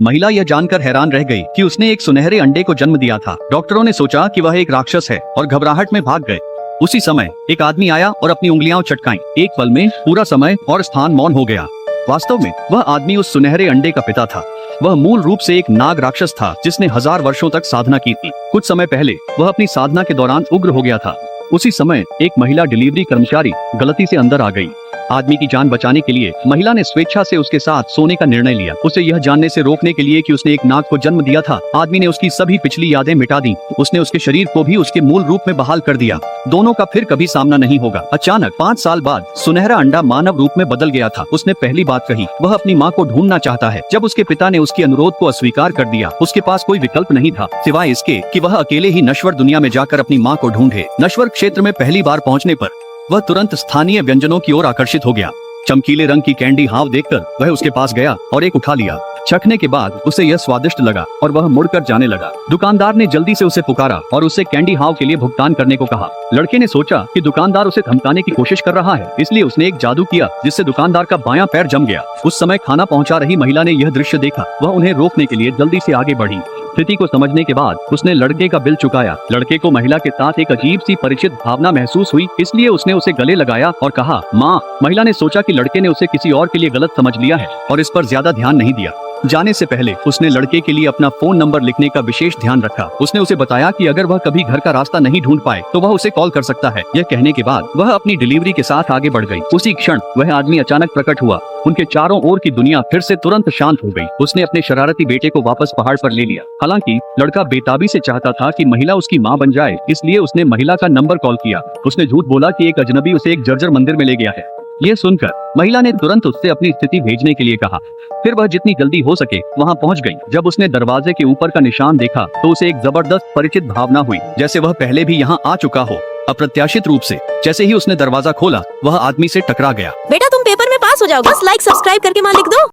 महिला यह जानकर हैरान रह गई कि उसने एक सुनहरे अंडे को जन्म दिया था। डॉक्टरों ने सोचा कि वह एक राक्षस है और घबराहट में भाग गए। उसी समय एक आदमी आया और अपनी उंगलियां चटकाईं। एक पल में पूरा समय और स्थान मौन हो गया। वास्तव में वह आदमी उस सुनहरे अंडे का पिता था। वह मूल रूप से एक नाग राक्षस था जिसने 1000 वर्षों तक साधना की थी। कुछ समय पहले वह अपनी साधना के दौरान उग्र हो गया था। उसी समय एक महिला डिलीवरी कर्मचारी गलती से अंदर आ गई। आदमी की जान बचाने के लिए महिला ने स्वेच्छा से उसके साथ सोने का निर्णय लिया। उसे यह जानने से रोकने के लिए कि उसने एक नाग को जन्म दिया था, आदमी ने उसकी सभी पिछली यादें मिटा दी। उसने उसके शरीर को भी उसके मूल रूप में बहाल कर दिया। दोनों का फिर कभी सामना नहीं होगा। अचानक 5 साल बाद सुनहरा अंडा मानव रूप में बदल गया था। उसने पहली बात कही, वह अपनी माँ को ढूंढना चाहता है। जब उसके पिता ने उसके अनुरोध को अस्वीकार कर दिया, उसके पास कोई विकल्प नहीं था सिवाय इसके कि वह अकेले ही नश्वर दुनिया में जाकर अपनी माँ को ढूंढे। नश्वर क्षेत्र में पहली बार पहुँचने पर वह तुरंत स्थानीय व्यंजनों की ओर आकर्षित हो गया। चमकीले रंग की कैंडी हाव देखकर वह उसके पास गया और एक उठा लिया। चखने के बाद उसे यह स्वादिष्ट लगा और वह मुड़कर जाने लगा। दुकानदार ने जल्दी से उसे पुकारा और उससे कैंडी हाव के लिए भुगतान करने को कहा। लड़के ने सोचा कि दुकानदार उसे धमकाने की कोशिश कर रहा है, इसलिए उसने एक जादू किया जिससे दुकानदार का बायां पैर जम गया। उस समय खाना पहुंचा रही महिला ने यह दृश्य देखा। वह उन्हें रोकने के लिए जल्दी से आगे बढ़ी। स्थिति को समझने के बाद उसने लड़के का बिल चुकाया। लड़के को महिला के साथ एक अजीब सी परिचित भावना महसूस हुई, इसलिए उसने उसे गले लगाया और कहा, माँ। महिला ने सोचा कि लड़के ने उसे किसी और के लिए गलत समझ लिया है और इस पर ज्यादा ध्यान नहीं दिया। जाने से पहले उसने लड़के के लिए अपना फोन नंबर लिखने का विशेष ध्यान रखा। उसने उसे बताया कि अगर वह कभी घर का रास्ता नहीं ढूंढ पाए तो वह उसे कॉल कर सकता है। यह कहने के बाद वह अपनी डिलीवरी के साथ आगे बढ़ गई। उसी क्षण वह आदमी अचानक प्रकट हुआ। उनके चारों ओर की दुनिया फिर से तुरंत शांत हो गई। उसने अपने शरारती बेटे को वापस पहाड़ पर ले लिया। हालांकि लड़का बेताबी से चाहता था कि महिला उसकी माँ बन जाए, इसलिए उसने महिला का नंबर कॉल किया। उसने झूठ बोला कि एक अजनबी उसे एक जर्जर मंदिर में ले गया है। यह सुनकर महिला ने तुरंत उससे अपनी स्थिति भेजने के लिए कहा। फिर वह जितनी जल्दी हो सके वहां पहुंच गई। जब उसने दरवाजे के ऊपर का निशान देखा तो उसे एक जबरदस्त परिचित भावना हुई, जैसे वह पहले भी यहाँ आ चुका हो। अप्रत्याशित रूप से जैसे ही उसने दरवाजा खोला वह आदमी से टकरा गया। बेटा तुम पेपर में पास हो जाओगे, बस लाइक सब्सक्राइब करके माँ लिख दो।